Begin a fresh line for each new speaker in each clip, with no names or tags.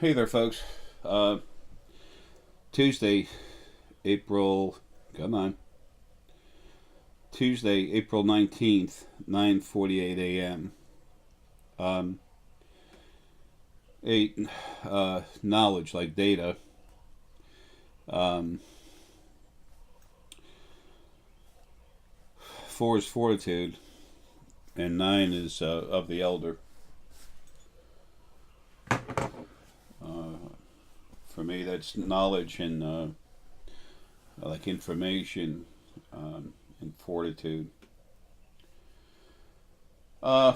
Hey there, folks. Uh, Tuesday, April. Come on. Tuesday, April 19th, 9:48 a.m. Um, eight. Knowledge like data. Um, four is fortitude, and nine is of the elder. Uh, for me, that's knowledge and like information and fortitude. Uh,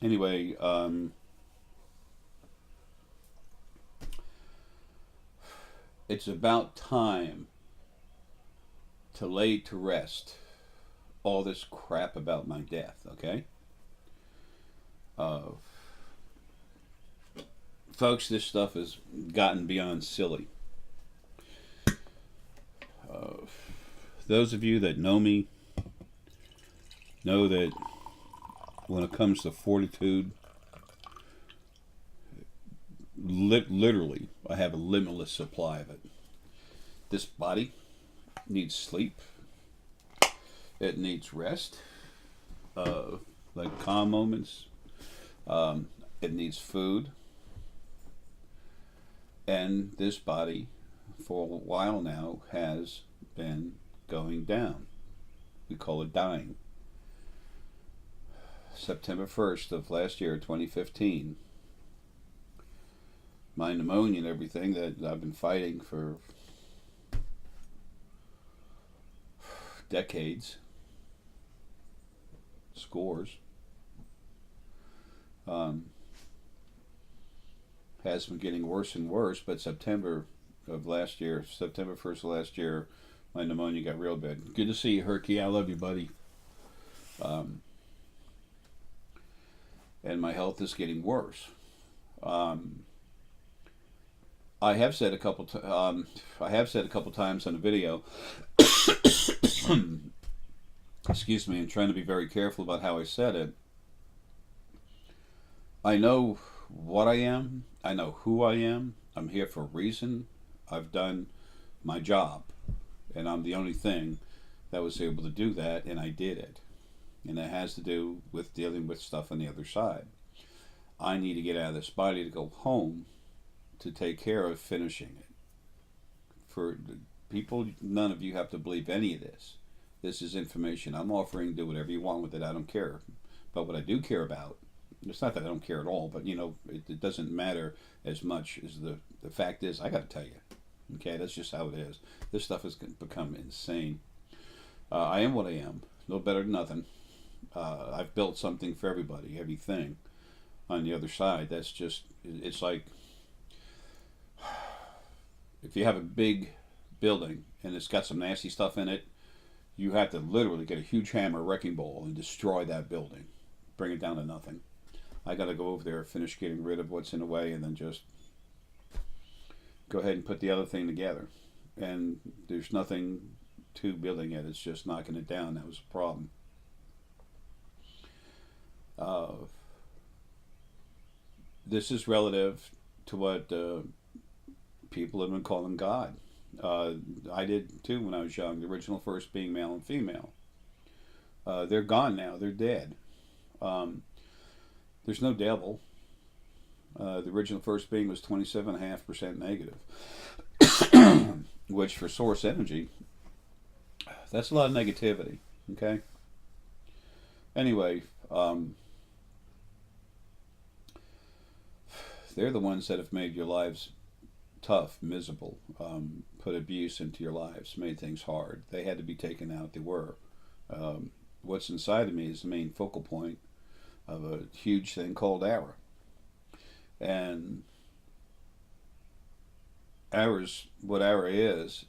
anyway, it's about time to lay to rest all this crap about my death, okay? Uh, Folks, this stuff has gotten beyond silly. Uh, those of you that know me know that when it comes to fortitude, literally, I have a limitless supply of it. This body needs sleep. It needs rest, like calm moments. It needs food. And this body, for a while now, has been going down. We call it dying. September 1st of last year, 2015, my pneumonia and everything that I've been fighting for decades, scores, has been getting worse and worse. But September 1st of last year, my pneumonia got real bad. Good to see you, Herky. I love you, buddy. And my health is getting worse. I have said a couple. I have said a couple times on the video. Excuse me. I'm trying to be very careful about how I said it. I know what I am. I know who I am. I'm here for a reason. I've done my job, and I'm the only thing that was able to do that, and I did it. And it has to do with dealing with stuff on the other side. I need to get out of this body to go home to take care of finishing it. For people, none of you have to believe any of this. This is information I'm offering. Do whatever you want with it. I don't care. But what I do care about, it's not that I don't care at all, but it doesn't matter as much as the fact is, I got to tell you. Okay, that's just how it is. This stuff has become insane. I am what I am. No better than nothing. I've built something for everybody, everything. On the other side, that's just, it's like, if you have a big building and it's got some nasty stuff in it, you have to literally get a huge hammer, wrecking ball, and destroy that building. Bring it down to nothing. I got to go over there, finish getting rid of what's in the way, and then just go ahead and put the other thing together. And there's nothing to building it. It's just knocking it down. That was a problem. This is relative to what people have been calling God. I did too when I was young. The original first being male and female. They're gone now. They're dead. There's no devil. The original first being was 27.5% negative, which for source energy, that's a lot of negativity. Okay. Anyway, they're the ones that have made your lives tough, miserable, put abuse into your lives, made things hard. They had to be taken out. They were. What's inside of me is the main focal point of a huge thing called aura. And what aura is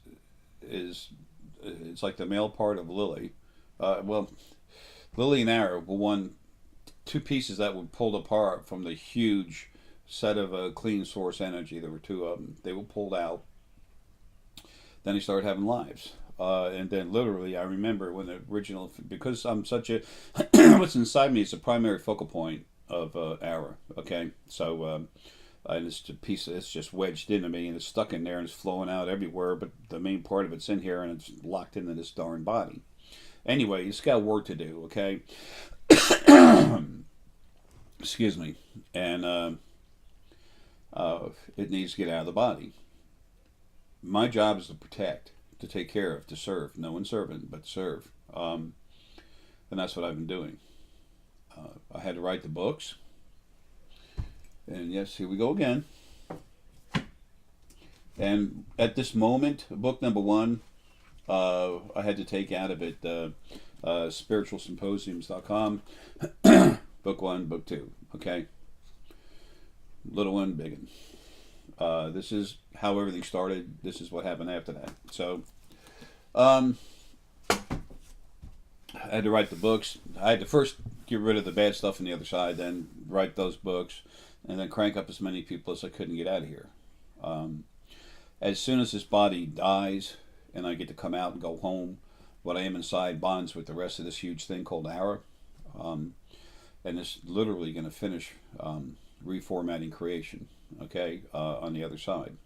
it's like the male part of Lily. Lily and Aura were two pieces that were pulled apart from the huge set of a clean source energy. There were two of them. They were pulled out. Then they started having lives. And then literally, I remember when the original, because I'm such a, what's inside me is a primary focal point of aura. Okay, so and it's a piece. It's just wedged into me, and it's stuck in there, and it's flowing out everywhere. But the main part of it's in here, and it's locked into this darn body. Anyway, it's got work to do. Okay, excuse me, and it needs to get out of the body. My job is to protect, to take care of, to serve. No one's servant, but serve. And that's what I've been doing. I had to write the books. And yes, here we go again. And at this moment, book number 1, I had to take out of it spiritualsymposiums.com. Book 1, book 2. Okay? Little one, big one. This is how everything started. This is what happened after that. So, I had to write the books. I had to first get rid of the bad stuff on the other side, then write those books, and then crank up as many people as I could and get out of here. As soon as this body dies and I get to come out and go home, what I am inside bonds with the rest of this huge thing called aura. And it's literally going to finish reformatting creation, okay, on the other side.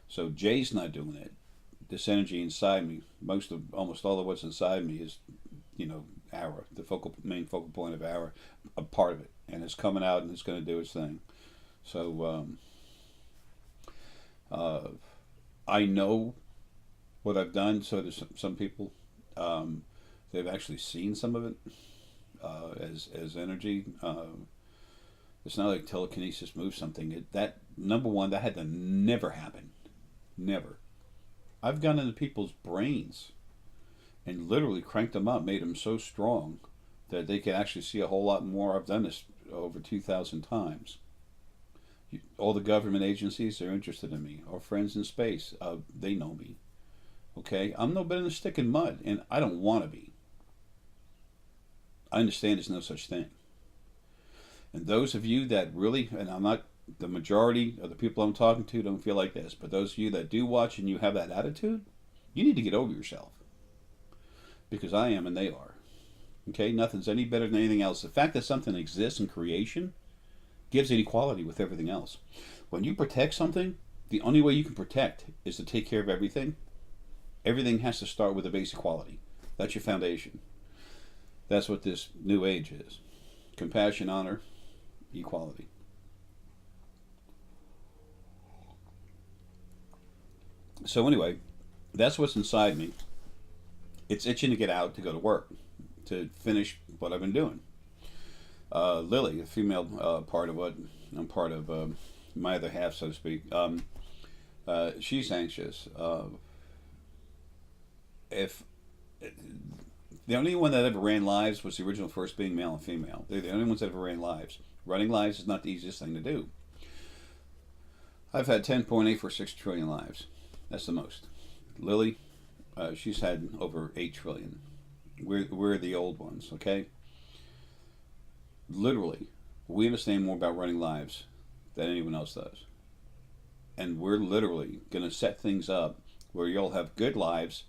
So Jay's not doing it. This energy inside me, almost all of what's inside me is, aura, the main focal point of aura, a part of it, and it's coming out and it's going to do its thing. So I know what I've done. So there's some people, they've actually seen some of it as energy. It's not like telekinesis moves something. That number one, that had to never happen, never. I've gone into people's brains and literally cranked them up, made them so strong that they can actually see a whole lot more. I've done this over 2,000 times. All the government agencies are interested in me. Our friends in space, they know me. Okay? I'm no better than a stick in mud, and I don't want to be. I understand there's no such thing. And those of you that really, and I'm not, the majority of the people I'm talking to don't feel like this, but those of you that do watch and you have that attitude, you need to get over yourself. Because I am and they are. Okay? Nothing's any better than anything else. The fact that something exists in creation gives it equality with everything else. When you protect something, the only way you can protect is to take care of everything. Everything has to start with a base equality. That's your foundation. That's what this new age is. Compassion, honor, equality. So anyway, that's what's inside me. It's itching to get out, to go to work, to finish what I've been doing. Lily, a female part of what I'm part of, my other half, so to speak, she's anxious. If the only one that ever ran lives was the original first being male and female. They're the only ones that ever ran lives. Running lives is not the easiest thing to do. I've had 10.846 trillion lives. That's the most. Lily, she's had over 8 trillion. We're the old ones, okay? Literally, we understand more about running lives than anyone else does. And we're literally going to set things up where you'll have good lives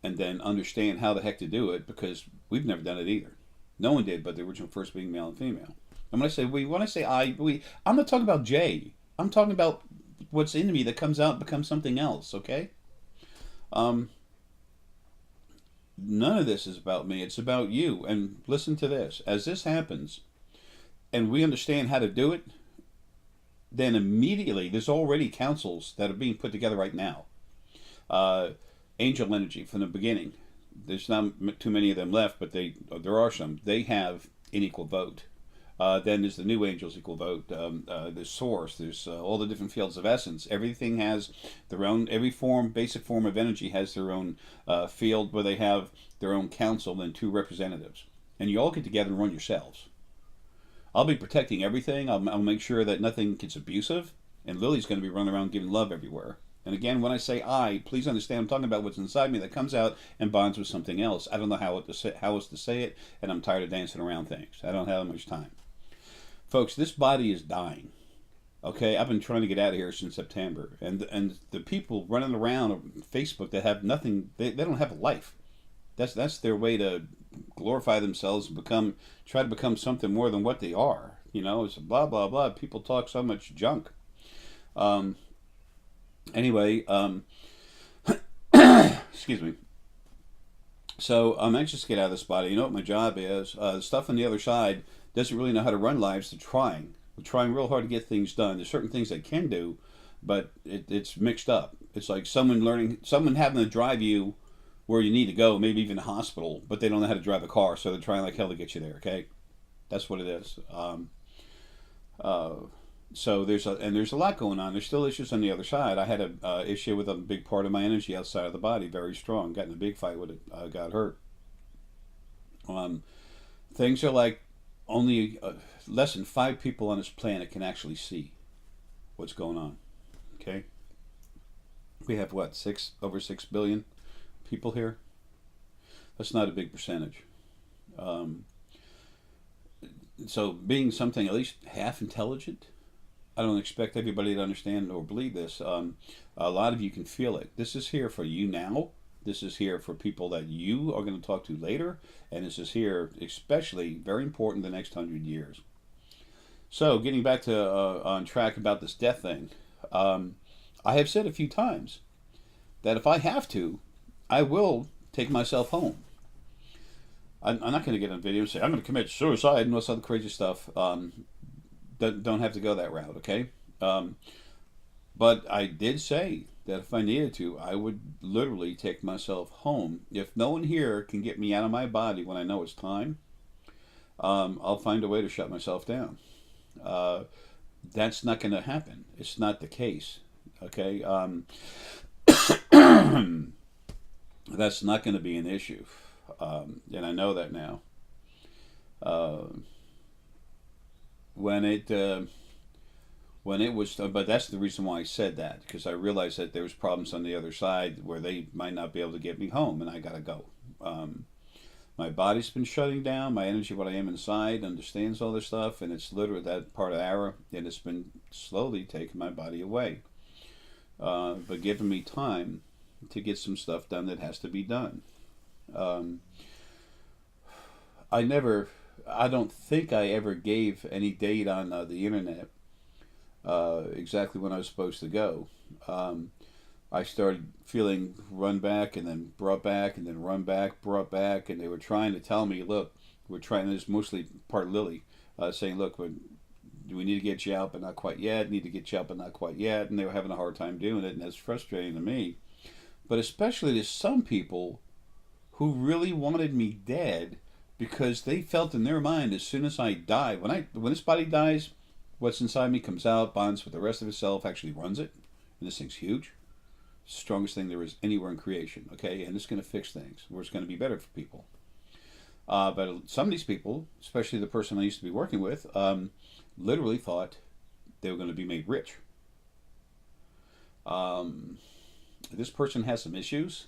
and then understand how the heck to do it, because we've never done it either. No one did, but the original first being male and female. And when I say we, I'm not talking about Jay. I'm talking about what's in me that comes out and becomes something else, okay? None of this is about me. It's about you. And listen to this. As this happens, and we understand how to do it, then immediately there's already councils that are being put together right now. Angel energy from the beginning. There's not too many of them left, but there are some. They have an equal vote. Then there's the new angels equal vote. There's source. There's all the different fields of essence. Everything has their own. Every basic form of energy has their own field where they have their own council and 2 representatives. And you all get together and run yourselves. I'll be protecting everything. I'll make sure that nothing gets abusive. And Lily's going to be running around giving love everywhere. And again, when I say please understand I'm talking about what's inside me that comes out and bonds with something else. I don't know how else to say it, and I'm tired of dancing around things. I don't have that much time. Folks, this body is dying. Okay, I've been trying to get out of here since September. And the people running around on Facebook that have nothing, they don't have a life. That's their way to glorify themselves and try to become something more than what they are. It's blah blah blah. People talk so much junk. Um, anyway, excuse me. So I'm anxious to get out of this body. You know what my job is? The stuff on the other side doesn't really know how to run lives. They're trying. We're trying real hard to get things done. There's certain things they can do, but it's mixed up. It's like someone having to drive you where you need to go, maybe even a hospital, but they don't know how to drive a car, so they're trying like hell to get you there. Okay, that's what it is. Uh, so there's a lot going on. There's still issues on the other side. I had a issue with a big part of my energy outside of the body, very strong. Got in a big fight with it. Got hurt. Um, Things are like only less than 5 people on this planet can actually see what's going on. Okay, we have what, over 6 billion people here. That's not a big percentage. Um, so being something at least half intelligent, I don't expect everybody to understand or believe this. A lot of you can feel it. This is here for you now. This is here for people that you are going to talk to later. And this is here, especially, very important, the next 100 years. So, getting back to on track about this death thing, I have said a few times that if I have to, I will take myself home. I'm not going to get on video and say I'm going to commit suicide and all this other crazy stuff. Don't have to go that route, okay? But I did say that if I needed to, I would literally take myself home. If no one here can get me out of my body when I know it's time, I'll find a way to shut myself down. That's not going to happen. It's not the case, okay? That's not going to be an issue, and I know that now. Uh, when it was, but that's the reason why I said that, because I realized that there was problems on the other side where they might not be able to get me home, and I gotta go. My body's been shutting down. My energy, what I am inside, understands all this stuff, and it's literally that part of Ara, and it's been slowly taking my body away, but giving me time to get some stuff done that has to be done. Um, I don't think I ever gave any date on the internet exactly when I was supposed to go. Um, I started feeling run back and then brought back and then run back, brought back, and they were trying to tell me, look, we're trying, this mostly part Lily, saying, look, we need to get you out, but not quite yet, need to get you out, but not quite yet, and they were having a hard time doing it, and that's frustrating to me. But especially to some people who really wanted me dead because they felt in their mind as soon as I die, when this body dies, what's inside me comes out, bonds with the rest of itself, actually runs it, and this thing's huge. Strongest thing there is anywhere in creation, okay? And it's going to fix things, where it's going to be better for people. But some of these people, especially the person I used to be working with, literally thought they were going to be made rich. This person has some issues.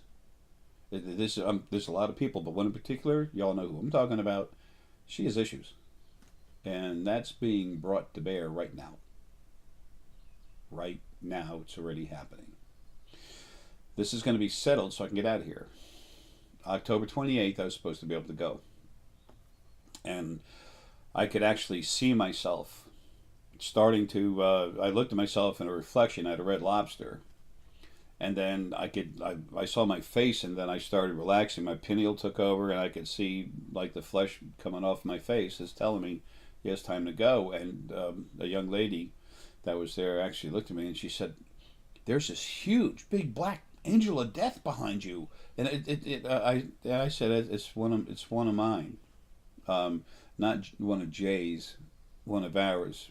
There's a lot of people, but one in particular, y'all know who I'm talking about. She has issues, and that's being brought to bear right now. Right now, it's already happening. This is going to be settled so I can get out of here. October 28th, I was supposed to be able to go, and I could actually see myself starting to. I looked at myself in a reflection at a Red Lobster. And then I saw my face, and then I started relaxing. My pineal took over, and I could see like the flesh coming off my face is telling me, yeah, it's time to go. And a young lady that was there actually looked at me, and she said, there's this huge, big black angel of death behind you. And I said, it's one of mine, not one of Jay's, one of ours,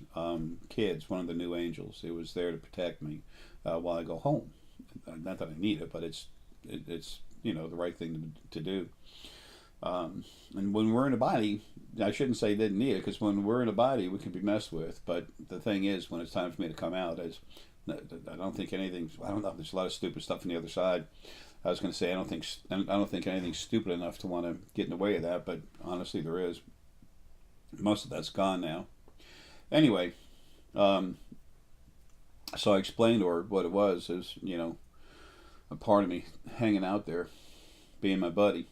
kids, one of the new angels. It was there to protect me while I go home. Not that I need it, but it's the right thing to do. And when we're in a body, I shouldn't say didn't need it, because when we're in a body, we can be messed with. But the thing is, when it's time for me to come out, I don't think anything. I don't know. There's a lot of stupid stuff on the other side. I was going to say I don't think anything's stupid enough to want to get in the way of that, but honestly, there is. Most of that's gone now. Anyway, so I explained to her what it was. Is a part of me hanging out there, being my buddy.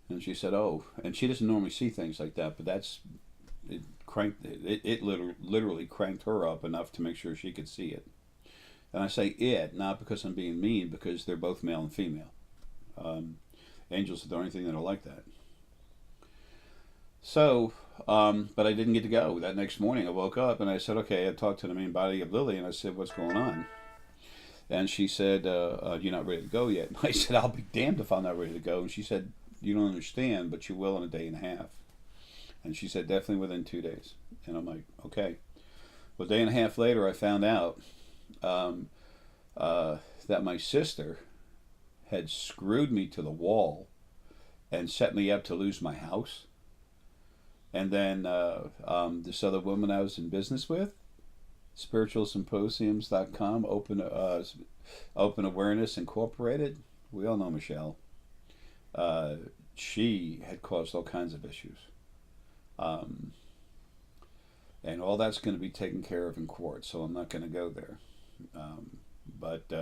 And she said, "Oh," and she doesn't normally see things like that, but that's cranked it. It literally cranked her up enough to make sure she could see it. And I say it not because I'm being mean, because they're both male and female. Angels are the only thing that are like that. So, but I didn't get to go. That next morning I woke up and I said, okay, I talked to the main body of Lily and I said, what's going on? And she said, you're not ready to go yet. And I said, I'll be damned if I'm not ready to go. And she said, you don't understand, but you will in a day and a half. And she said, definitely within 2 days. And I'm like, okay. Well, a day and a half later, I found out that my sister had screwed me to the wall and set me up to lose my house. And then this other woman I was in business with, spiritualsymposiums.com, Open Awareness Incorporated. We all know Michelle. She had caused all kinds of issues. And all that's going to be taken care of in court, so I'm not going to go there. But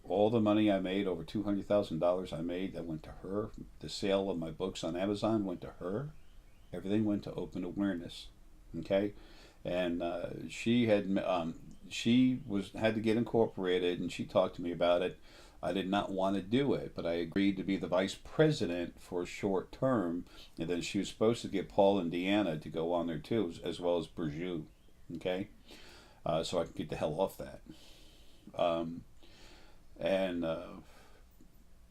all the money I made, over $200,000 I made, that went to her. The sale of my books on Amazon went to her. Everything went to Open Awareness. Okay? And she had to get incorporated, and she talked to me about it. I did not want to do it, but I agreed to be the vice president for a short term, and then she was supposed to get Paul and Deanna to go on there too, as well as Burju, okay? So I could get the hell off that. And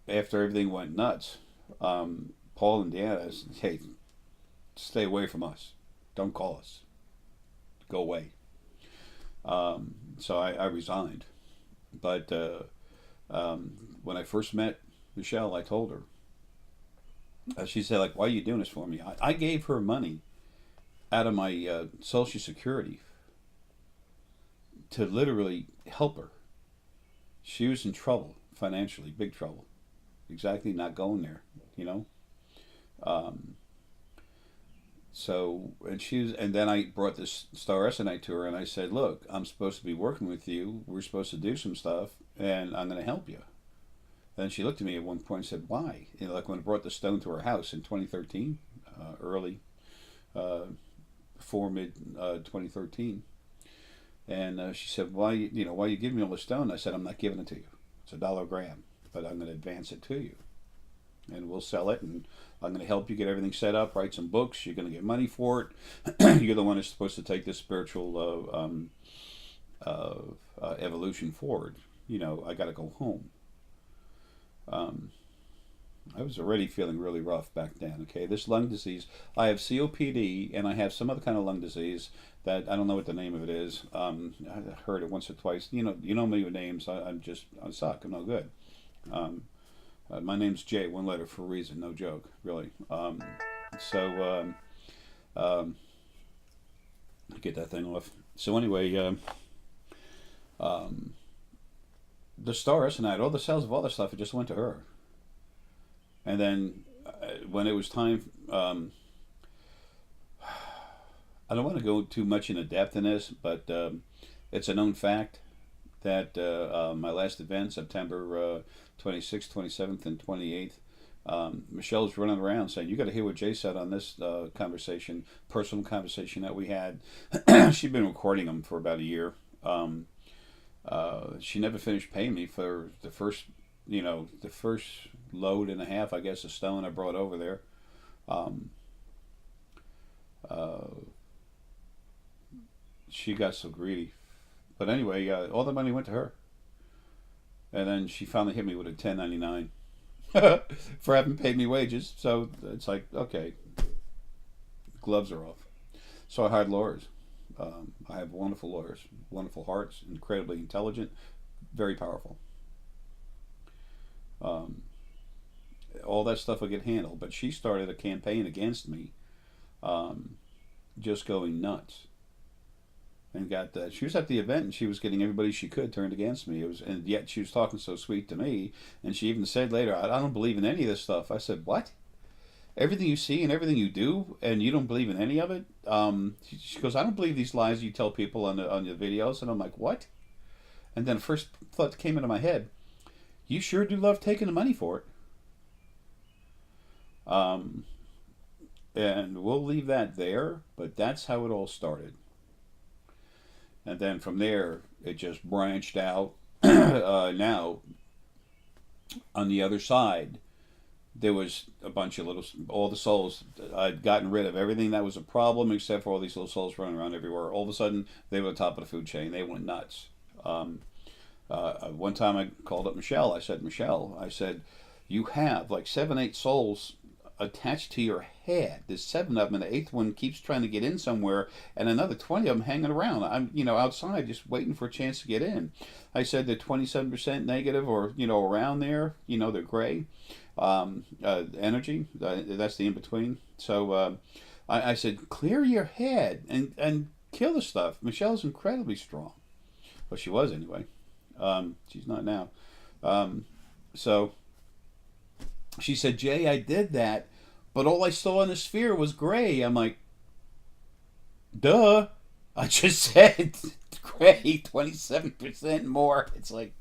after everything went nuts, Paul and Deanna said, hey, stay away from us. Don't call us. Go away. So I resigned. But when I first met Michelle, I told her. She said, like, why are you doing this for me? I gave her money out of my Social Security to literally help her. She was in trouble, financially, big trouble. Exactly, not going there, you know? And then I brought this Star Essenite to her, and I said, look, I'm supposed to be working with you. We're supposed to do some stuff, and I'm going to help you. Then she looked at me at one point and said, why? You know, like when I brought the stone to her house in 2013, before mid 2013. And she said, why are you giving me all the stone? I said, I'm not giving it to you. It's $1 a gram, but I'm going to advance it to you. And we'll sell it, and I'm going to help you get everything set up, write some books. You're going to get money for it. You're the one who's supposed to take this spiritual evolution forward. You know, I got to go home. I was already feeling really rough back then, okay? This lung disease, I have COPD, and I have some other kind of lung disease that I don't know what the name of it is. I heard it once or twice. You know me with names. I suck. I'm no good. My name's Jay, one letter for a reason, no joke, really. Get that thing off. So anyway, the Star Essenite, all the sales of all that stuff, it just went to her. And then when it was time, I don't want to go too much into depth in this, but it's a known fact that my last event, September 26th, 27th, and 28th, Michelle's running around saying, you got to hear what Jay said on this conversation, personal conversation that we had. She'd been recording them for about a year. She never finished paying me for the first load and a half, I guess, of stone I brought over there. She got so greedy. But anyway, all the money went to her. And then she finally hit me with a 1099 for having paid me wages. So it's like, okay, gloves are off. So I hired lawyers. I have wonderful lawyers, wonderful hearts, incredibly intelligent, very powerful. All that stuff will get handled. But she started a campaign against me, just going nuts. And got that. She was at the event and she was getting everybody she could turned against me. And yet she was talking so sweet to me. And she even said later, I don't believe in any of this stuff. I said, what? Everything you see and everything you do, and you don't believe in any of it? She goes, I don't believe these lies you tell people on your videos. And I'm like, what? And then the first thought that came into my head, you sure do love taking the money for it. And we'll leave that there, but that's how it all started. And then from there, it just branched out. Now, on the other side, there was a bunch of all the souls. I'd gotten rid of everything that was a problem except for all these little souls running around everywhere. All of a sudden, they were at the top of the food chain. They went nuts. One time I called up Michelle. I said, Michelle, I said, you have like 7, 8 souls attached to your head. There's 7 of them, and the 8th one keeps trying to get in somewhere, and another 20 of them hanging around. I'm, outside just waiting for a chance to get in. I said they're 27% negative, or around there. They're gray energy. That's the in between. So I said, clear your head and kill the stuff. Michelle's incredibly strong. Well, she was anyway. She's not now. So she said, Jay, I did that, but all I saw in the sphere was gray. I'm like, duh. I just said gray, 27% more. It's like,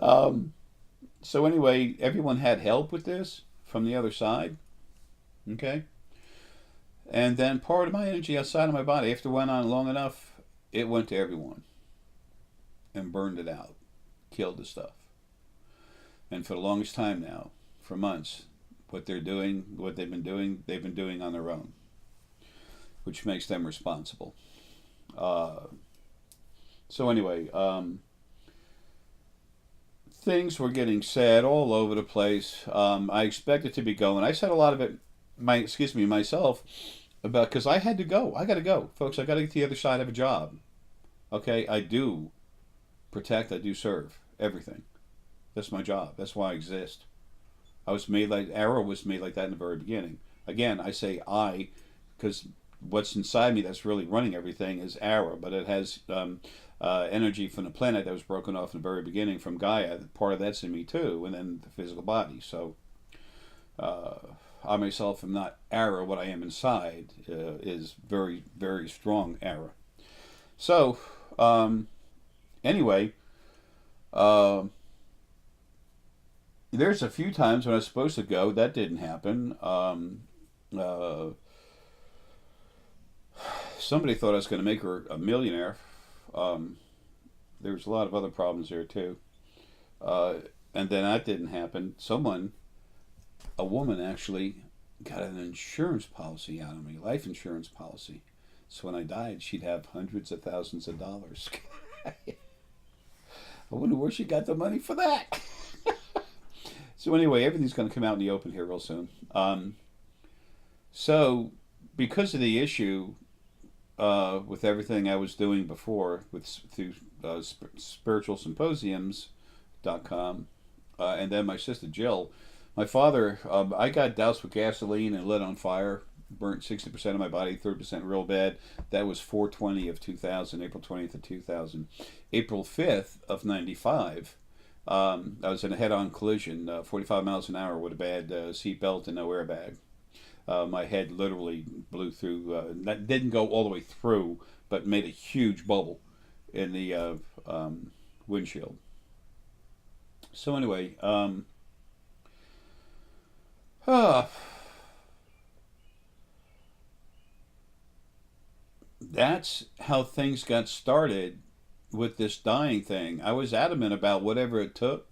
so anyway, everyone had help with this from the other side. Okay. And then part of my energy outside of my body, after it went on long enough, it went to everyone and burned it out, killed the stuff. And for the longest time now, for months, what they've been doing on their own, which makes them responsible. So anyway, things were getting said all over the place. I expected to be going. I said a lot of it, myself, about because I had to go. I got to go, folks. I got to get to the other side of a job. Okay, I do protect. I do serve everything. That's my job. That's why I exist. Arrow was made like that in the very beginning. Again, I say I, because what's inside me that's really running everything is Arrow, but it has energy from the planet that was broken off in the very beginning from Gaia. Part of that's in me too, and then the physical body. So I myself am not Arrow. What I am inside is very, very strong Arrow. So anyway, there's a few times when I was supposed to go that didn't happen. Somebody thought I was going to make her a millionaire. There's a lot of other problems there too. And then that didn't happen. A woman actually got an insurance policy out of me, life insurance policy. So when I died, she'd have hundreds of thousands of dollars. I wonder where she got the money for that. So anyway, everything's going to come out in the open here real soon. So because of the issue with everything I was doing before through spiritualsymposiums.com, and then my sister Jill, my father, I got doused with gasoline and lit on fire, burnt 60% of my body, 30% real bad. That was 4/20 of 2000, April 20th of 2000. April 5th of 95, I was in a head-on collision, 45 miles an hour with a bad seatbelt and no airbag. My head literally blew through. That didn't go all the way through, but made a huge bubble in the windshield. So anyway, that's how things got started with this dying thing. I was adamant about whatever it took.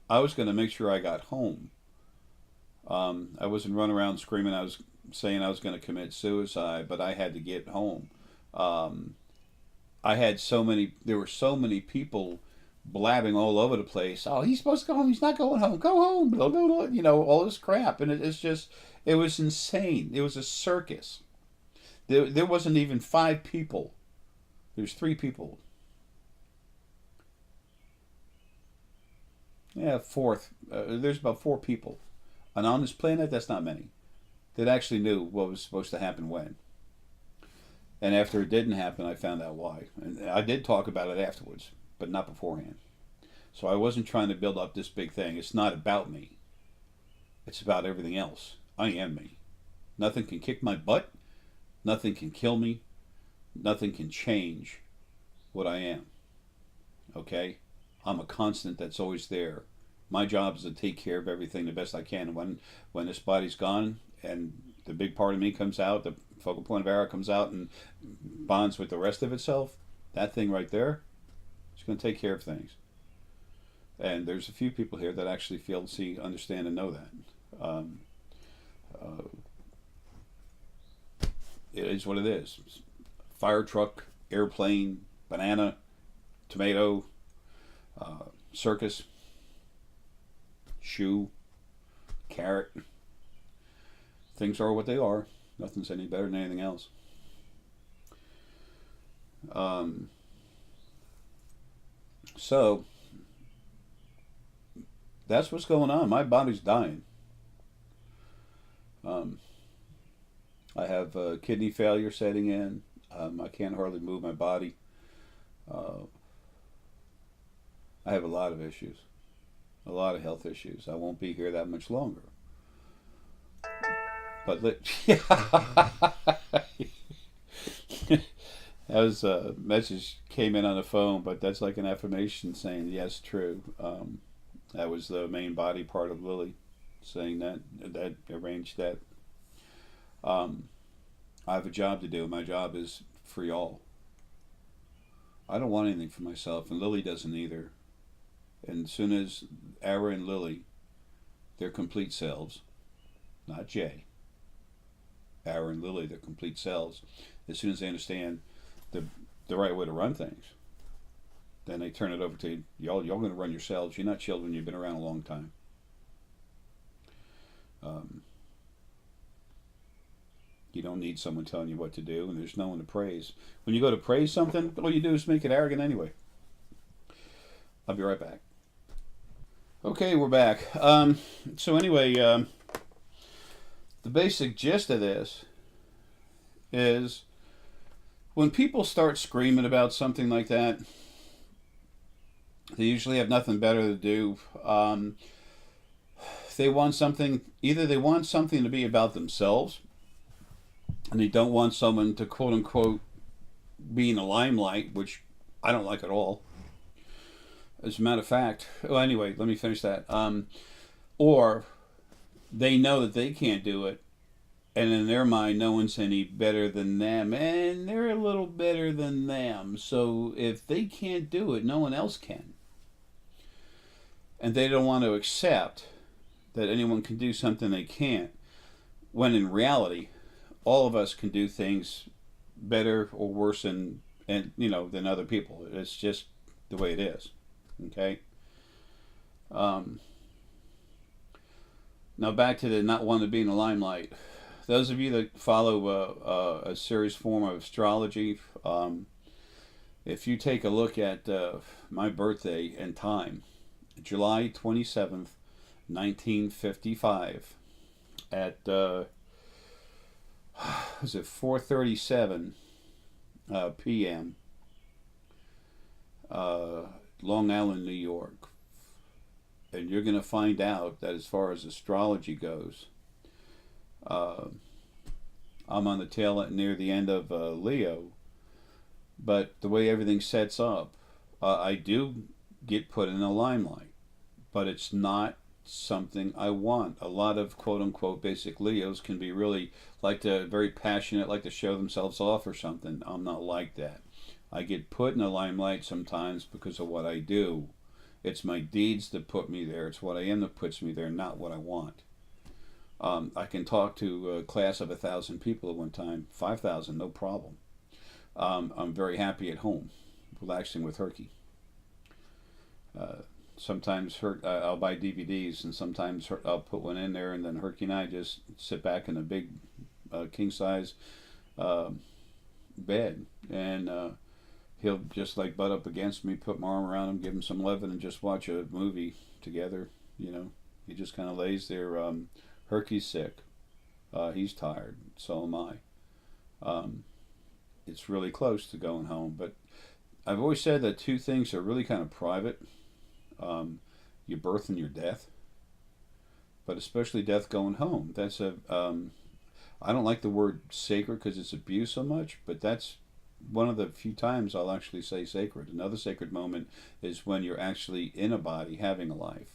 I was going to make sure I got home. I wasn't running around screaming. I was saying I was going to commit suicide, but I had to get home. There were so many people blabbing all over the place. Oh, he's supposed to go home. He's not going home. Go home. Blah, blah, blah. All this crap. And it was insane. It was a circus. There wasn't even 5 people. There's 3 people. Yeah, fourth. There's about 4 people. And on this planet, that's not many, that actually knew what was supposed to happen when. And after it didn't happen, I found out why. And I did talk about it afterwards, but not beforehand. So I wasn't trying to build up this big thing. It's not about me. It's about everything else. I am me. Nothing can kick my butt. Nothing can kill me. Nothing can change what I am. Okay? I'm a constant that's always there. My job is to take care of everything the best I can. When this body's gone and the big part of me comes out, the focal point of error comes out and bonds with the rest of itself, that thing right there, it's going to take care of things. And there's a few people here that actually feel, see, understand, and know that. Uh, it is what it is. Fire truck, airplane, banana, tomato, circus, shoe, carrot. Things are what they are. Nothing's any better than anything else. So that's what's going on. My body's dying. I have kidney failure setting in. I can't hardly move my body. I have a lot of issues, a lot of health issues. I won't be here that much longer. But that was a message came in on the phone, but that's like an affirmation saying yes, true. That was the main body part of Lily, saying that arranged that. I have a job to do. My job is for y'all. I don't want anything for myself, and Lily doesn't either. And as soon as Ara and Lily, their complete selves, not Jay, Ara and Lily, their complete selves, as soon as they understand the right way to run things, then they turn it over to y'all. Y'all going to run yourselves. You're not children. You've been around a long time. You don't need someone telling you what to do, and there's no one to praise. When you go to praise something, all you do is make it arrogant anyway. I'll be right back. Okay, we're back. So anyway, the basic gist of this is when people start screaming about something like that, they usually have nothing better to do. They want something, either they want something to be about themselves, and they don't want someone to quote unquote be in the limelight, which I don't like at all. As a matter of fact, well, anyway, let me finish that. Or they know that they can't do it, and in their mind, no one's any better than them, and they're a little better than them. So if they can't do it, no one else can. And they don't want to accept that anyone can do something they can't, when in reality, all of us can do things better or worse than other people. It's just the way it is. Okay. Now back to the not wanting to be in the limelight. Those of you that follow a serious form of astrology, if you take a look at my birthday and time, July 27th, 1955, at was it 4:37 p.m. Long Island, New York, and you're going to find out that as far as astrology goes, I'm on the tail end, near the end of Leo, but the way everything sets up, I do get put in the limelight, but it's not something I want. A lot of quote unquote basic Leos can be really very passionate, like to show themselves off or something. I'm not like that. I get put in the limelight sometimes because of what I do. It's my deeds that put me there. It's what I am that puts me there, not what I want. I can talk to a class of 1,000 people at one time, 5,000, no problem. I'm very happy at home, relaxing with Herky. Sometimes I'll buy DVDs, and sometimes I'll put one in there, and then Herky and I just sit back in a big king-size bed, and he'll just like butt up against me, put my arm around him, give him some loving, and just watch a movie together. He just kind of lays there. Herky's sick. He's tired. So am I. It's really close to going home, but I've always said that two things are really kind of private. Your birth and your death, but especially death going home. That's I don't like the word sacred because it's abused so much, but that's one of the few times I'll actually say sacred. Another sacred moment is when you're actually in a body having a life.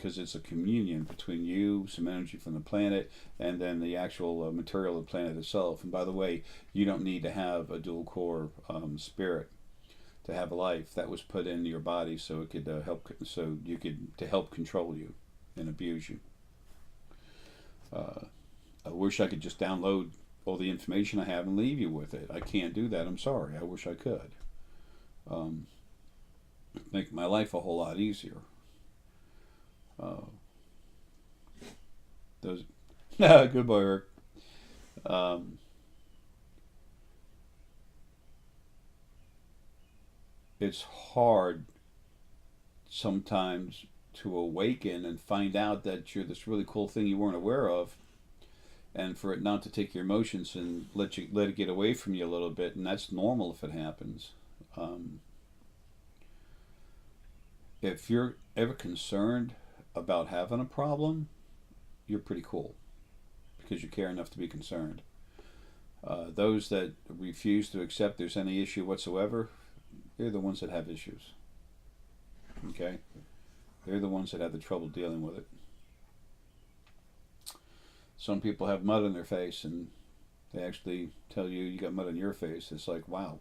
because it's a communion between you, some energy from the planet, and then the actual material of the planet itself. And by the way, you don't need to have a dual core spirit to have a life. That was put into your body so it could help control you and abuse you. I wish I could just download all the information I have and leave you with it. I can't do that. I'm sorry. I wish I could. Make my life a whole lot easier. Those good boy, Eric. It's hard sometimes to awaken and find out that you're this really cool thing you weren't aware of, and for it not to take your emotions and let it get away from you a little bit, and that's normal if it happens. If you're ever concerned about having a problem, you're pretty cool because you care enough to be concerned. Those that refuse to accept there's any issue whatsoever, they're the ones that have issues. Okay? They're the ones that have the trouble dealing with it. Some people have mud on their face and they actually tell you you got mud on your face. It's like, wow,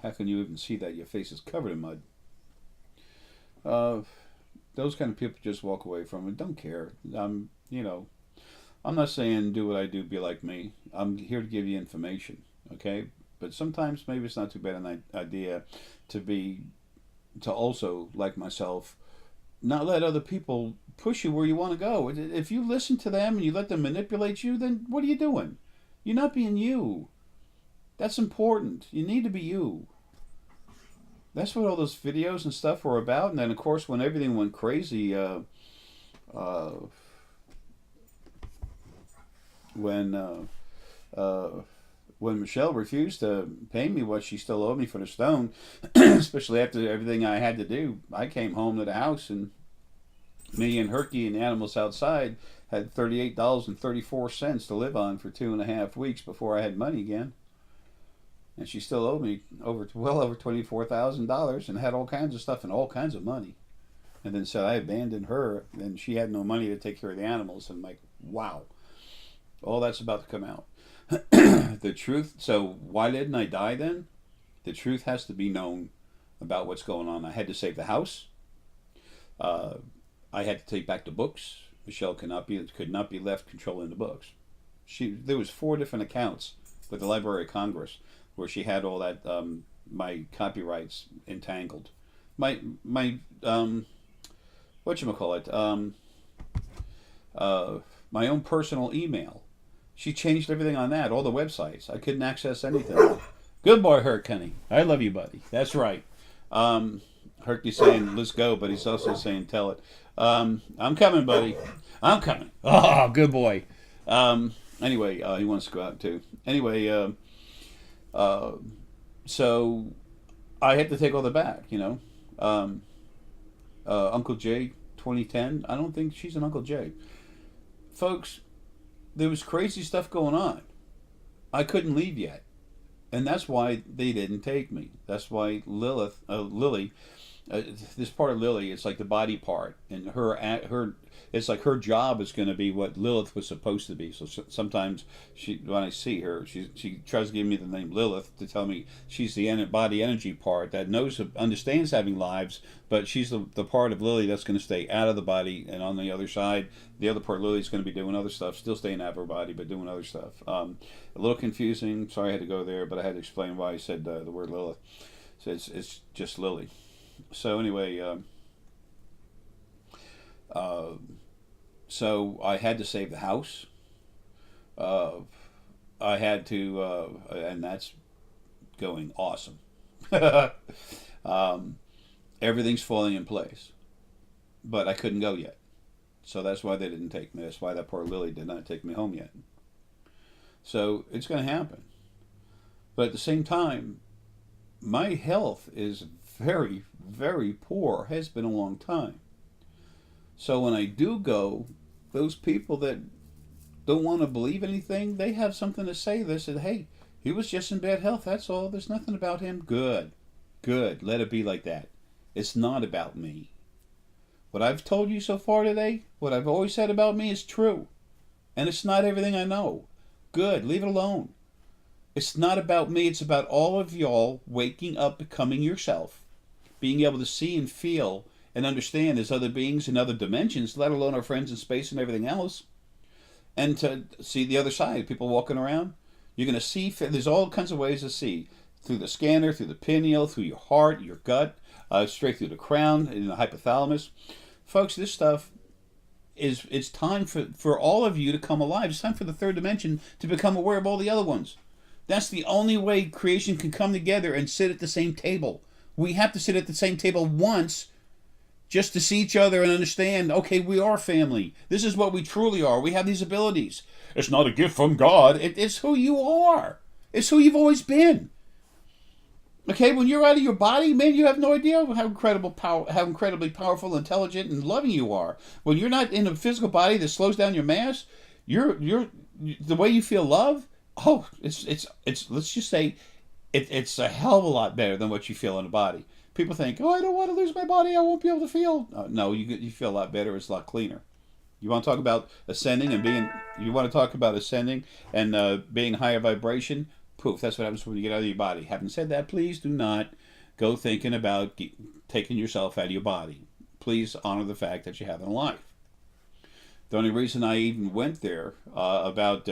how can you even see that? Your face is covered in mud. Those kind of people just walk away from it. Don't care. I'm not saying do what I do, be like me. I'm here to give you information, okay? But sometimes maybe it's not too bad an idea to also, like myself, not let other people push you where you want to go. If you listen to them and you let them manipulate you, then what are you doing? You're not being you. That's important. You need to be you. That's what all those videos and stuff were about. And then, of course, when everything went crazy, when Michelle refused to pay me what she still owed me for the stone, especially after everything I had to do, I came home to the house and me and Herky and the animals outside had $38.34 to live on for 2.5 weeks before I had money again. And she still owed me well over $24,000 and had all kinds of stuff and all kinds of money. And then said I abandoned her and she had no money to take care of the animals. And I'm like, wow, all that's about to come out. The truth. So why didn't I die then? The truth has to be known about what's going on. I had to save the house. I had to take back the books. Michelle could not be left controlling the books. There was 4 different accounts with the Library of Congress where she had all that my copyrights entangled. My whatchamacallit, my own personal email. She changed everything on that, all the websites. I couldn't access anything. Good boy, Herc, honey. I love you, buddy. That's right. Herc's saying, let's go, but he's also saying, tell it. I'm coming, buddy. I'm coming. Oh, good boy. Anyway, he wants to go out, too. Anyway, so I had to take all that back, Uncle Jay 2010, I don't think she's an Uncle Jay. Folks, there was crazy stuff going on. I couldn't leave yet. And that's why they didn't take me. That's why Lily, this part of Lily, it's like the body part. And it's like her job is going to be what Lilith was supposed to be. So sometimes when I see her, she tries to give me the name Lilith to tell me she's the body energy part that understands having lives, but she's the part of Lily that's going to stay out of the body, and on the other side, the other part of Lily's going to be doing other stuff, still staying out of her body, but doing other stuff. A little confusing. Sorry I had to go there, but I had to explain why I said the word Lilith. So it's just Lily. So anyway, so I had to save the house. I had to, and that's going awesome. Everything's falling in place, but I couldn't go yet. So that's why they didn't take me. That's why that poor Lily did not take me home yet. So it's going to happen. But at the same time, my health is very, very poor. Has been a long time. So when I do go, those people that don't want to believe anything, they have something to say. They said, hey, he was just in bad health. That's all. There's nothing about him. Good. Good. Let it be like that. It's not about me. What I've told you so far today, what I've always said about me is true. And it's not everything I know. Good, leave it alone. It's not about me, it's about all of y'all waking up, becoming yourself, being able to see and feel and understand there's other beings in other dimensions, let alone our friends in space and everything else, and to see the other side, people walking around. You're going to see, there's all kinds of ways to see. Through the scanner, through the pineal, through your heart, your gut, straight through the crown, in the hypothalamus. Folks, this stuff it's time for all of you to come alive. It's time for the third dimension to become aware of all the other ones. That's the only way creation can come together and sit at the same table. We have to sit at the same table once just to see each other and understand, okay, we are family. This is what we truly are. We have these abilities. It's not a gift from God. It's who you are. It's who you've always been. Okay, when you're out of your body, man, you have no idea how incredibly powerful, intelligent, and loving you are. When you're not in a physical body that slows down your mass, you're the way you feel love. Oh, it's let's just say it's a hell of a lot better than what you feel in a body. People think, oh, I don't want to lose my body. I won't be able to feel. No, you feel a lot better. It's a lot cleaner. You want to talk about ascending and being. You want to talk about ascending and being higher vibration. Poof, that's what happens when you get out of your body. Having said that, please do not go thinking about taking yourself out of your body. Please honor the fact that you have a life. The only reason I even went there about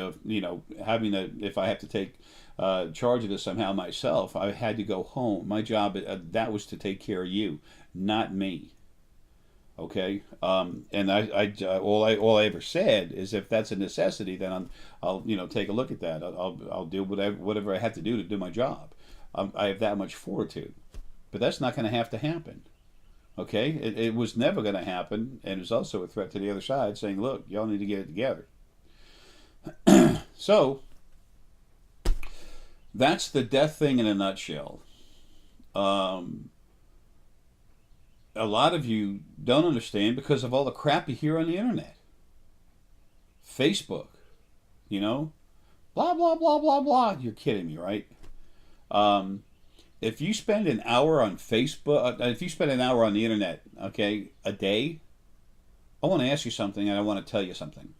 having if I have to take charge of this somehow myself, I had to go home. My job that was to take care of you, not me. Okay, and all I ever said is if that's a necessity, then I'll take a look at that. I'll do whatever I have to do my job. I have that much fortitude, but that's not going to happen. Okay, it was never going to happen, and it was also a threat to the other side, saying, "Look, y'all need to get it together." So that's the death thing in a nutshell. A lot of you don't understand because of all the crap you hear on the internet. Facebook, blah, blah, blah, blah, blah. You're kidding me, right? If you spend an hour on Facebook, if you spend an hour on the internet, okay, a day, I want to ask you something and I want to tell you something.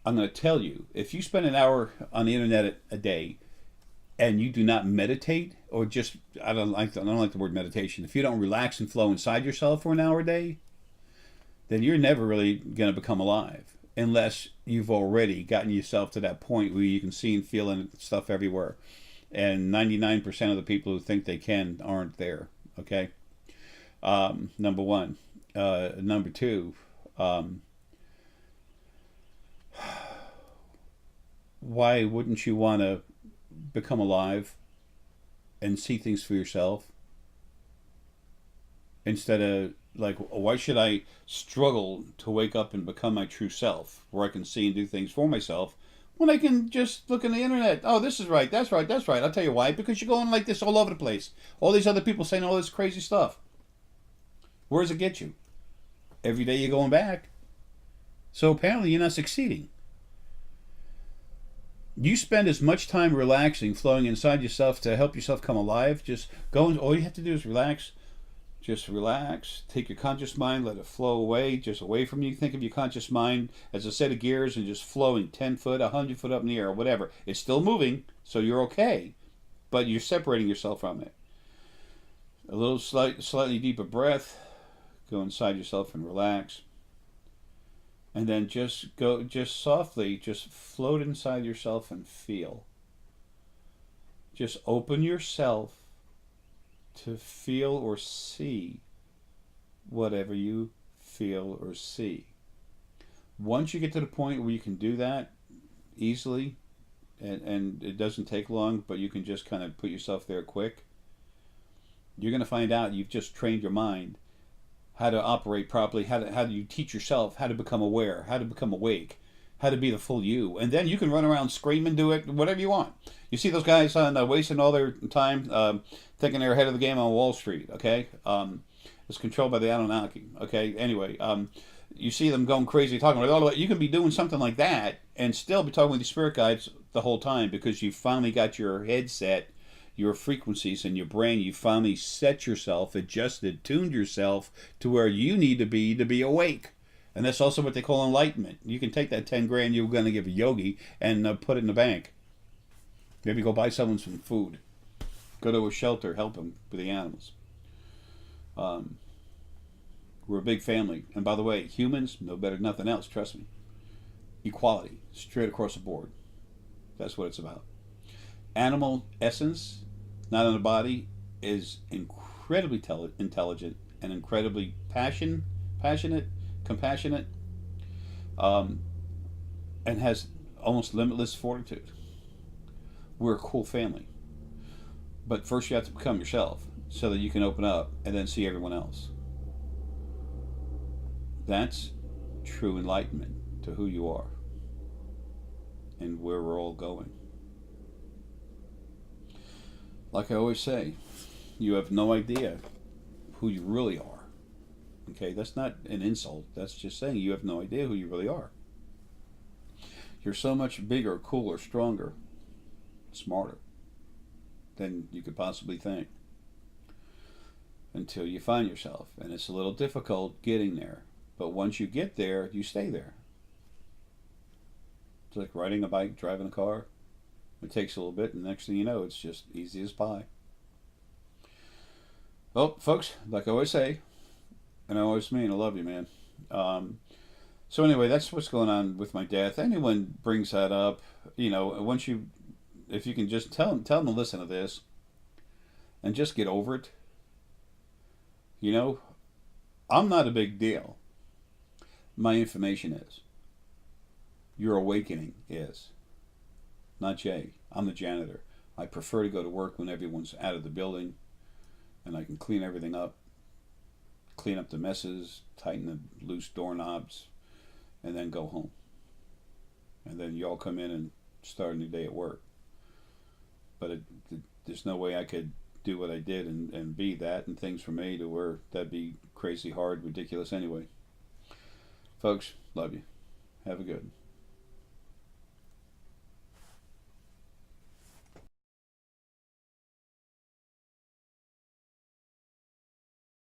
I'm going to tell you, if you spend an hour on the internet a day, and you do not meditate, or just I don't like the word meditation. If you don't relax and flow inside yourself for an hour a day, then you're never really going to become alive, unless you've already gotten yourself to that point where you can see and feel and stuff everywhere. And 99% of the people who think they can aren't there. Okay, number one. Number two. Why wouldn't you want to become alive and see things for yourself instead of why should I struggle to wake up and become my true self where I can see and do things for myself when I can just look on the internet? Oh, this is right, that's right, that's right. I'll tell you why. Because you're going like this all over the place. All these other people saying all this crazy stuff. Where does it get you? Every day you're going back. So apparently you're not succeeding. You spend as much time relaxing, flowing inside yourself to help yourself come alive. Just go, all you have to do is relax. Just relax. Take your conscious mind, let it flow away, just away from you. Think of your conscious mind as a set of gears and just flowing 10 foot, 100 foot up in the air, or whatever. It's still moving, so you're okay, but you're separating yourself from it. A little slightly deeper breath. Go inside yourself and relax. And then just softly, just float inside yourself and feel. Just open yourself to feel or see whatever you feel or see. Once you get to the point where you can do that easily, and it doesn't take long, but you can just kind of put yourself there quick, you're going to find out you've just trained your mind how to operate properly, how do you teach yourself how to become aware, how to become awake, how to be the full you. And then you can run around screaming, do it, whatever you want. You see those guys wasting all their time thinking they're ahead of the game on Wall Street, okay? It's controlled by the Anunnaki, okay? Anyway, you see them going crazy, talking about all that. You can be doing something like that and still be talking with your spirit guides the whole time because you finally got your head set. your frequencies in your brain. You finally set yourself, adjusted, tuned yourself to where you need to be awake. And that's also what they call enlightenment. You can take that 10 grand you're going to give a yogi and put it in the bank. Maybe go buy someone some food. Go to a shelter, help them with the animals. We're a big family. And by the way, humans know better than nothing else, trust me. Equality, straight across the board. That's what it's about. Animal essence, not in the body, is incredibly intelligent and incredibly passionate, compassionate, and has almost limitless fortitude. We're a cool family. But first you have to become yourself so that you can open up and then see everyone else. That's true enlightenment to who you are and where we're all going. Like I always say, you have no idea who you really are. Okay, that's not an insult. That's just saying you have no idea who you really are. You're so much bigger, cooler, stronger, smarter than you could possibly think. Until you find yourself. And it's a little difficult getting there. But once you get there, you stay there. It's like riding a bike, driving a car. It takes a little bit, and the next thing you know, it's just easy as pie. Well, folks, like I always say, and I always mean, I love you, man. So anyway, that's what's going on with my death. Anyone brings that up, if you can just tell them to listen to this, and just get over it. I'm not a big deal. My information is. Your awakening is. Not Jay. I'm the janitor. I prefer to go to work when everyone's out of the building and I can clean everything up, clean up the messes, tighten the loose doorknobs, and then go home. And then you all come in and start a new day at work. But there's no way I could do what I did and be that and things for me to where that'd be crazy hard, ridiculous anyway. Folks, love you. Have a good one.